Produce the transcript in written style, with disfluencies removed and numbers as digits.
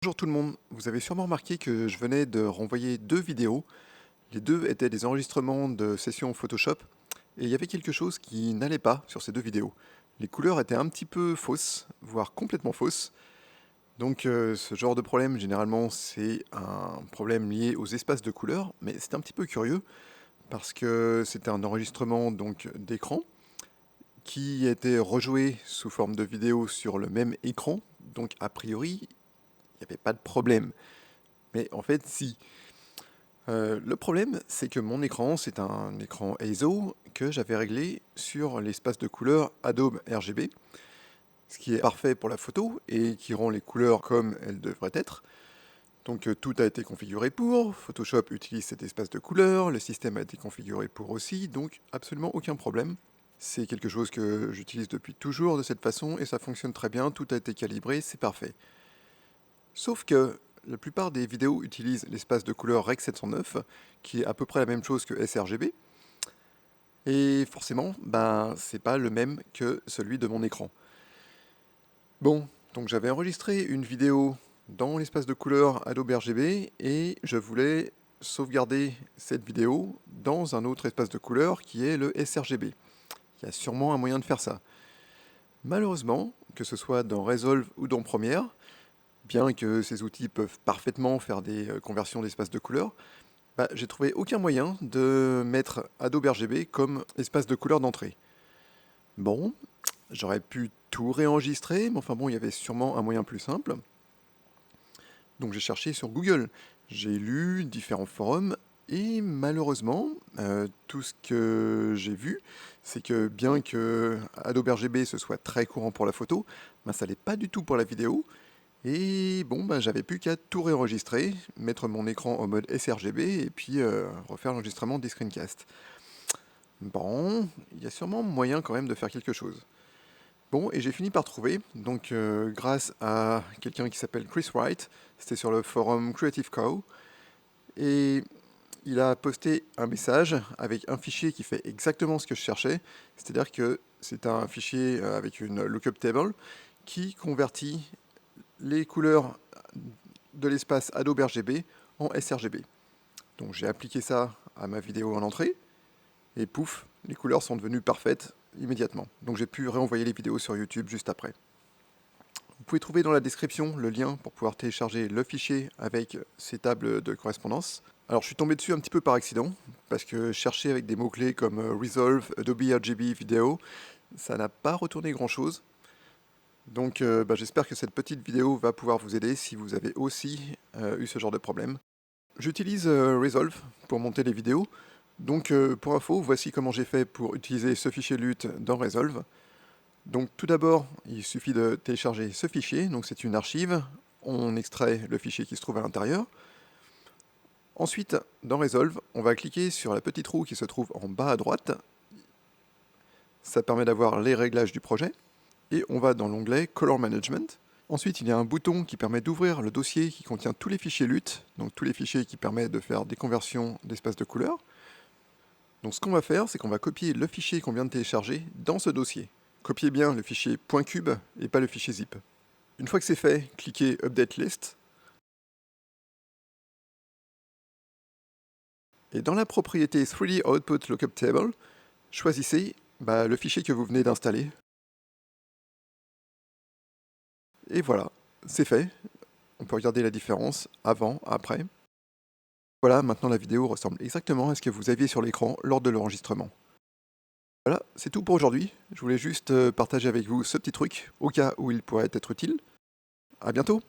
Bonjour tout le monde, vous avez sûrement remarqué que je venais de renvoyer deux vidéos. Les deux étaient des enregistrements de sessions Photoshop et il y avait quelque chose qui n'allait pas sur ces deux vidéos. Les couleurs étaient un petit peu fausses, voire complètement fausses. Donc ce genre de problème, généralement, c'est un problème lié aux espaces de couleurs, mais c'est un petit peu curieux parce que c'était un enregistrement donc d'écran qui était rejoué sous forme de vidéo sur le même écran. Donc a priori, il n'y avait pas de problème. Mais en fait, si. Le problème, c'est que mon écran, c'est un écran ISO que j'avais réglé sur l'espace de couleurs Adobe RGB, ce qui est parfait pour la photo et qui rend les couleurs comme elles devraient être. Donc tout a été configuré pour, Photoshop utilise cet espace de couleurs, le système a été configuré pour aussi, donc absolument aucun problème. C'est quelque chose que j'utilise depuis toujours de cette façon et ça fonctionne très bien, tout a été calibré, c'est parfait. Sauf que la plupart des vidéos utilisent l'espace de couleur Rec 709, qui est à peu près la même chose que sRGB, et forcément, ben, c'est pas le même que celui de mon écran. Bon, donc j'avais enregistré une vidéo dans l'espace de couleur Adobe RGB, et je voulais sauvegarder cette vidéo dans un autre espace de couleur qui est le sRGB. Il y a sûrement un moyen de faire ça. Malheureusement, que ce soit dans Resolve ou dans Premiere, bien que ces outils peuvent parfaitement faire des conversions d'espace de couleur, bah, j'ai trouvé aucun moyen de mettre Adobe RGB comme espace de couleur d'entrée. Bon, j'aurais pu tout réenregistrer, mais enfin bon, il y avait sûrement un moyen plus simple. Donc j'ai cherché sur Google, j'ai lu différents forums, et malheureusement, tout ce que j'ai vu, c'est que bien que Adobe RGB ce soit très courant pour la photo, ben, ça l'est pas du tout pour la vidéo. Et bon, ben, j'avais plus qu'à tout réenregistrer, mettre mon écran en mode sRGB et puis refaire l'enregistrement des screencasts. Bon, il y a sûrement moyen quand même de faire quelque chose. Bon, et j'ai fini par trouver, donc grâce à quelqu'un qui s'appelle Chris Wright, c'était sur le forum Creative Cow, et il a posté un message avec un fichier qui fait exactement ce que je cherchais, c'est-à-dire que c'est un fichier avec une lookup table qui convertit les couleurs de l'espace Adobe RGB en sRGB. Donc j'ai appliqué ça à ma vidéo en entrée, et pouf, les couleurs sont devenues parfaites immédiatement. Donc j'ai pu réenvoyer les vidéos sur YouTube juste après. Vous pouvez trouver dans la description le lien pour pouvoir télécharger le fichier avec ces tables de correspondance. Alors je suis tombé dessus un petit peu par accident, parce que chercher avec des mots-clés comme Resolve, Adobe RGB Video, ça n'a pas retourné grand-chose. Donc j'espère que cette petite vidéo va pouvoir vous aider si vous avez aussi eu ce genre de problème. J'utilise Resolve pour monter les vidéos. Donc pour info, voici comment j'ai fait pour utiliser ce fichier LUT dans Resolve. Donc tout d'abord, il suffit de télécharger ce fichier, donc c'est une archive, on extrait le fichier qui se trouve à l'intérieur. Ensuite, dans Resolve, on va cliquer sur la petite roue qui se trouve en bas à droite. Ça permet d'avoir les réglages du projet. Et on va dans l'onglet Color Management. Ensuite, il y a un bouton qui permet d'ouvrir le dossier qui contient tous les fichiers LUT, donc tous les fichiers qui permettent de faire des conversions d'espace de couleurs. Donc ce qu'on va faire, c'est qu'on va copier le fichier qu'on vient de télécharger dans ce dossier. Copiez bien le fichier .cube et pas le fichier zip. Une fois que c'est fait, cliquez Update List. Et dans la propriété 3D Output Lookup Table, choisissez le fichier que vous venez d'installer. Et voilà, c'est fait. On peut regarder la différence avant, après. Voilà, maintenant la vidéo ressemble exactement à ce que vous aviez sur l'écran lors de l'enregistrement. Voilà, c'est tout pour aujourd'hui. Je voulais juste partager avec vous ce petit truc, au cas où il pourrait être utile. À bientôt!